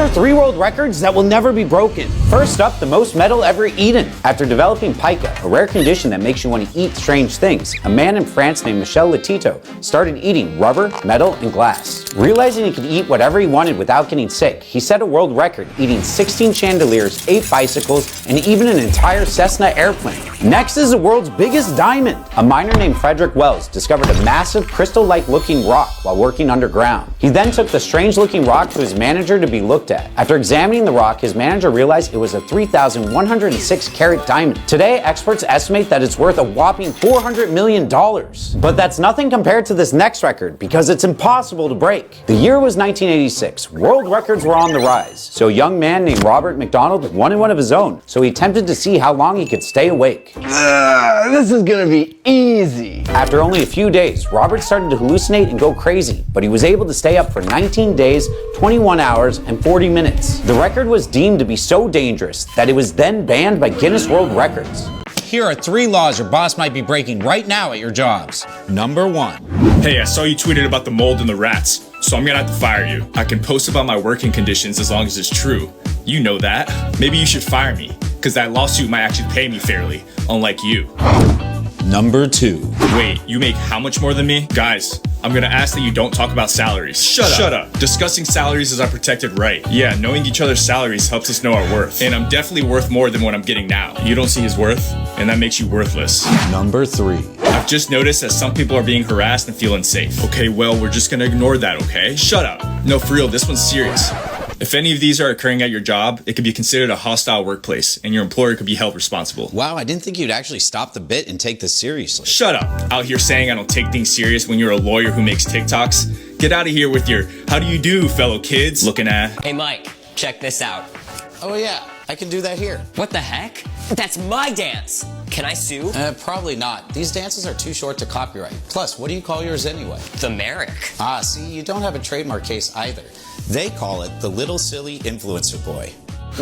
are 3 world records that will never be broken. First up, the most metal ever eaten. After developing pica, a rare condition that makes you want to eat strange things, a man in France named Michel Letito started eating rubber, metal, and glass. Realizing he could eat whatever he wanted without getting sick, he set a world record eating 16 chandeliers, 8 bicycles, and even an entire Cessna airplane. Next is the world's biggest diamond. A miner named Frederick Wells discovered a massive crystal-like looking rock while working underground. He then took the strange-looking rock to his manager to be looked at. After examining the rock, his manager realized it was a 3,106 carat diamond. Today, experts estimate that it's worth a whopping $400 million. But that's nothing compared to this next record, because it's impossible to break. The year was 1986. World records were on the rise, so a young man named Robert McDonald wanted one of his own, so he attempted to see how long he could stay awake. This is gonna be easy. After only a few days, Robert started to hallucinate and go crazy, but he was able to stay up for 19 days, 21 hours, and 40 minutes. The record was deemed to be so dangerous that it was then banned by Guinness World Records. Here are 3 laws your boss might be breaking right now at your jobs. Number 1. Hey, I saw you tweeted about the mold and the rats, so I'm gonna have to fire you. I can post about my working conditions as long as it's true. You know that. Maybe you should fire me, because that lawsuit might actually pay me fairly, unlike you. Number 2. Wait, you make how much more than me? Guys, I'm gonna ask that you don't talk about salaries. Shut up. Discussing salaries is our protected right. Yeah, knowing each other's salaries helps us know our worth. And I'm definitely worth more than what I'm getting now. You don't see his worth, and that makes you worthless. Number 3. I've just noticed that some people are being harassed and feel unsafe. Okay, well, we're just gonna ignore that, okay? Shut up. No, for real, this one's serious. If any of these are occurring at your job, it could be considered a hostile workplace, and your employer could be held responsible. Wow, I didn't think you'd actually stop the bit and take this seriously. Shut up. Out here saying I don't take things serious when you're a lawyer who makes TikToks. Get out of here with your, how do you do, fellow kids? Looking at. Hey Mike, check this out. Oh yeah, I can do that here. What the heck? That's my dance. Can I sue? Probably not. These dances are too short to copyright. Plus, what do you call yours anyway? The Merrick. Ah, see, you don't have a trademark case either. They call it the Little Silly Influencer Boy.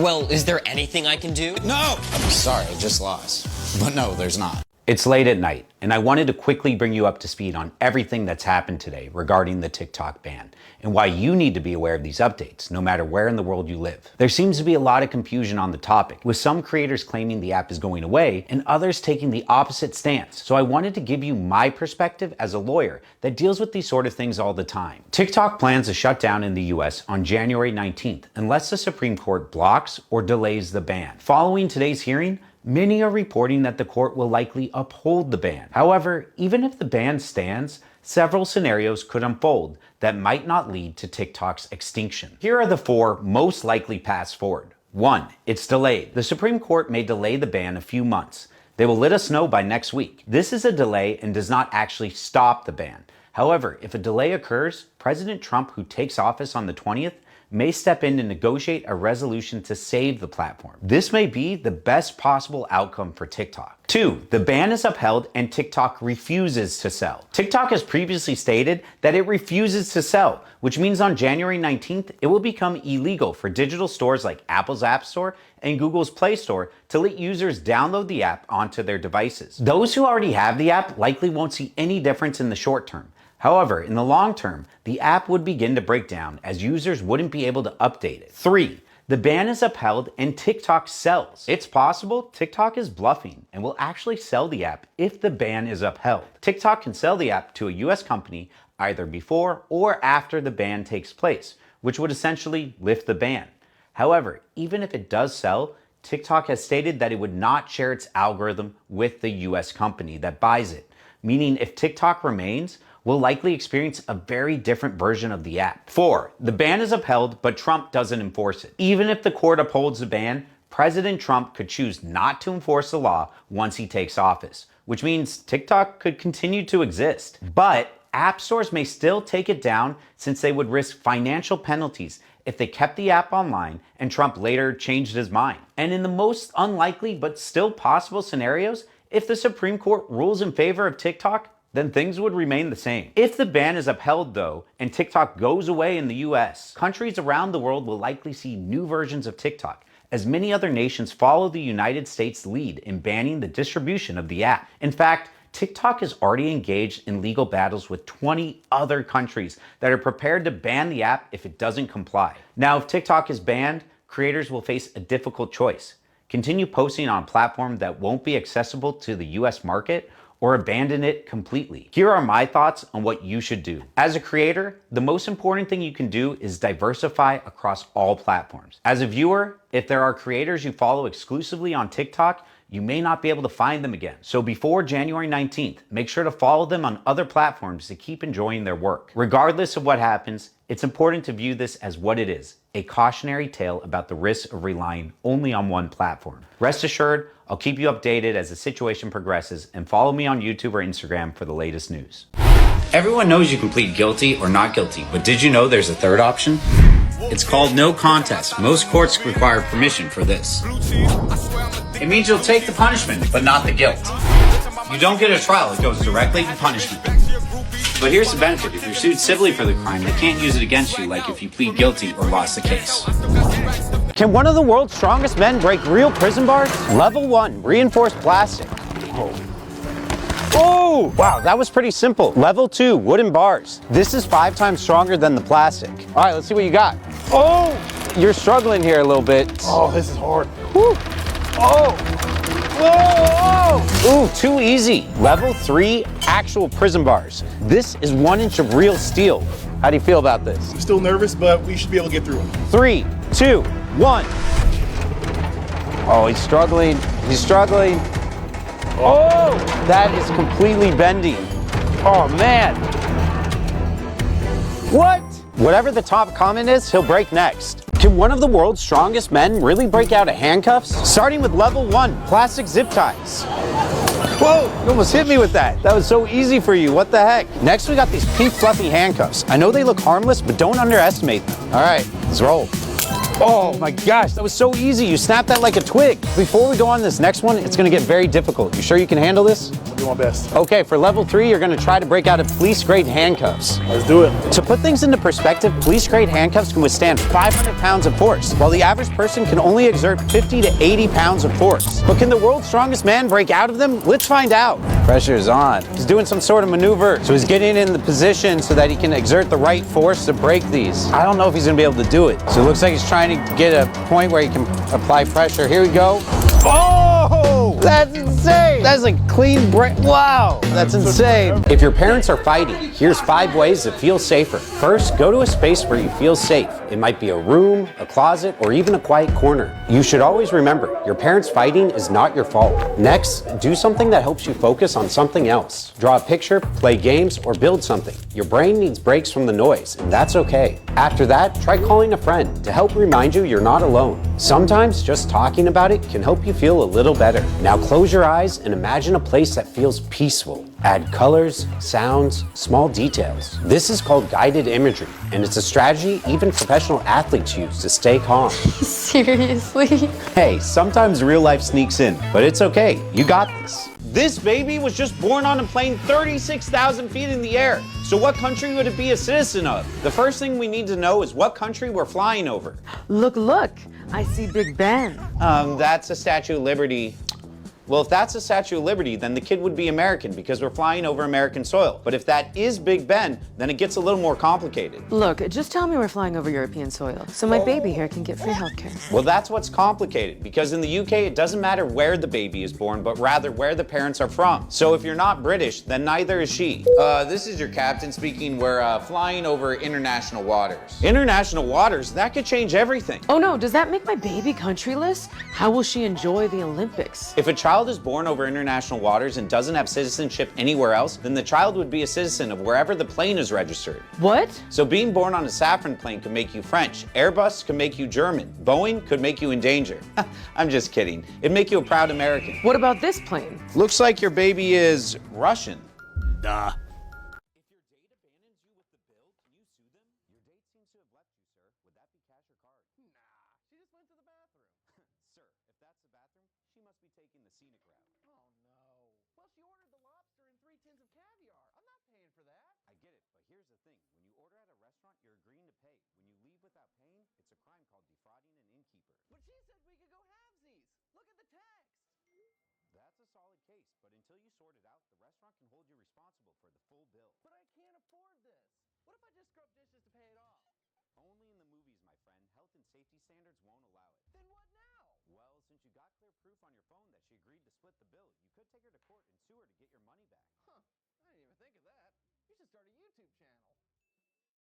Well, is there anything I can do? No! I'm sorry, I just lost. But no, there's not. It's late at night, and I wanted to quickly bring you up to speed on everything that's happened today regarding the TikTok ban, and why you need to be aware of these updates, no matter where in the world you live. There seems to be a lot of confusion on the topic, with some creators claiming the app is going away, and others taking the opposite stance. So I wanted to give you my perspective as a lawyer that deals with these sort of things all the time. TikTok plans to shut down in the US on January 19th, unless the Supreme Court blocks or delays the ban. Following today's hearing, many are reporting that the court will likely uphold the ban. However, even if the ban stands, several scenarios could unfold that might not lead to TikTok's extinction. Here are the 4 most likely paths forward. 1. It's delayed. The Supreme Court may delay the ban a few months. They will let us know by next week. This is a delay and does not actually stop the ban. However, if a delay occurs, President Trump, who takes office on the 20th, may step in to negotiate a resolution to save the platform. This may be the best possible outcome for TikTok. 2. The ban is upheld and TikTok refuses to sell. TikTok has previously stated that it refuses to sell, which means on January 19th, it will become illegal for digital stores like Apple's App Store and Google's Play Store to let users download the app onto their devices. Those who already have the app likely won't see any difference in the short term. However, in the long term, the app would begin to break down as users wouldn't be able to update it. 3. The ban is upheld and TikTok sells. It's possible TikTok is bluffing and will actually sell the app if the ban is upheld. TikTok can sell the app to a US company either before or after the ban takes place, which would essentially lift the ban. However, even if it does sell, TikTok has stated that it would not share its algorithm with the US company that buys it, meaning if TikTok remains, we'll likely experience a very different version of the app. 4. The ban is upheld, but Trump doesn't enforce it. Even if the court upholds the ban, President Trump could choose not to enforce the law once he takes office, which means TikTok could continue to exist. But app stores may still take it down since they would risk financial penalties if they kept the app online and Trump later changed his mind. And in the most unlikely but still possible scenarios, if the Supreme Court rules in favor of TikTok, then things would remain the same. If the ban is upheld though, and TikTok goes away in the US, countries around the world will likely see new versions of TikTok, as many other nations follow the United States' lead in banning the distribution of the app. In fact, TikTok is already engaged in legal battles with 20 other countries that are prepared to ban the app if it doesn't comply. Now, if TikTok is banned, creators will face a difficult choice. Continue posting on a platform that won't be accessible to the US market, or abandon it completely. Here are my thoughts on what you should do. As a creator, the most important thing you can do is diversify across all platforms. As a viewer, if there are creators you follow exclusively on TikTok, you may not be able to find them again. So before January 19th, make sure to follow them on other platforms to keep enjoying their work. Regardless of what happens, it's important to view this as what it is, a cautionary tale about the risks of relying only on one platform. Rest assured, I'll keep you updated as the situation progresses, and follow me on YouTube or Instagram for the latest news. Everyone knows you can plead guilty or not guilty, but did you know there's a third option? It's called no contest. Most courts require permission for this. It means you'll take the punishment, but not the guilt. You don't get a trial, it goes directly to punishment. But here's the benefit: if you're sued civilly for the crime, they can't use it against you like if you plead guilty or lost the case. Can one of the world's strongest men break real prison bars? Level 1, reinforced plastic. Oh, wow, that was pretty simple. Level 2, wooden bars. This is 5 times stronger than the plastic. All right, let's see what you got. Oh, you're struggling here a little bit. Oh, this is hard. Woo. Oh. Whoa. Ooh, too easy. Level 3, actual prison bars. This is 1 inch of real steel. How do you feel about this? I'm still nervous, but we should be able to get through it. 3, 2, 1. Oh, he's struggling. He's struggling. Oh, that is completely bending. Oh, man. What? Whatever the top comment is, he'll break next. Can one of the world's strongest men really break out of handcuffs? Starting with level 1, plastic zip ties. Whoa, you almost hit me with that. That was so easy for you, what the heck? Next, we got these pink fluffy handcuffs. I know they look harmless, but don't underestimate them. All right, let's roll. Oh my gosh, that was so easy. You snapped that like a twig. Before we go on this next one, it's gonna get very difficult. You sure you can handle this? I'll do my best. Okay, for level 3, you're gonna try to break out of police-grade handcuffs. Let's do it. To put things into perspective, police-grade handcuffs can withstand 500 pounds of force, while the average person can only exert 50 to 80 pounds of force. But can the world's strongest man break out of them? Let's find out. Pressure is on. He's doing some sort of maneuver, so he's getting in the position so that he can exert the right force to break these. I don't know if he's gonna be able to do it. So it looks like he's trying to get a point where he can apply pressure. Here we go. Oh, that's insane. That's a clean break. Wow, that's insane. If your parents are fighting, here's 5 ways to feel safer. First, go to a space where you feel safe. It might be a room, a closet, or even a quiet corner. You should always remember, your parents fighting is not your fault. Next, do something that helps you focus on something else. Draw a picture, play games, or build something. Your brain needs breaks from the noise, and that's okay. After that, try calling a friend to help remind you you're not alone. Sometimes just talking about it can help you feel a little better. Now close your eyes and imagine a place that feels peaceful. Add colors, sounds, small details. This is called guided imagery, and it's a strategy even professional athletes use to stay calm. Seriously? Hey, sometimes real life sneaks in, but it's okay. You got this. This baby was just born on a plane 36,000 feet in the air. So what country would it be a citizen of? The first thing we need to know is what country we're flying over. Look, I see Big Ben. That's a Statue of Liberty. Well, if that's a Statue of Liberty, then the kid would be American because we're flying over American soil. But if that is Big Ben, then it gets a little more complicated. Look, just tell me we're flying over European soil, so my baby here can get free healthcare. Well, that's what's complicated, because in the UK, it doesn't matter where the baby is born, but rather where the parents are from. So if you're not British, then neither is she. This is your captain speaking. We're flying over international waters. International waters? That could change everything. Oh no, does that make my baby countryless? How will she enjoy the Olympics? If a child is born over international waters and doesn't have citizenship anywhere else, then the child would be a citizen of wherever the plane is registered. What? So being born on a Safran plane could make you French. Airbus could make you German. Boeing could make you in danger. I'm just kidding. It'd make you a proud American. What about this plane? Looks like your baby is Russian. Duh. That's a solid case, but until you sort it out, the restaurant can hold you responsible for the full bill. But I can't afford this. What if I just scrub dishes to pay it off? Only in the movies, my friend. Health and safety standards won't allow it. Then what now? Well, since you got clear proof on your phone that she agreed to split the bill, you could take her to court and sue her to get your money back. Huh, I didn't even think of that. You should start a YouTube channel.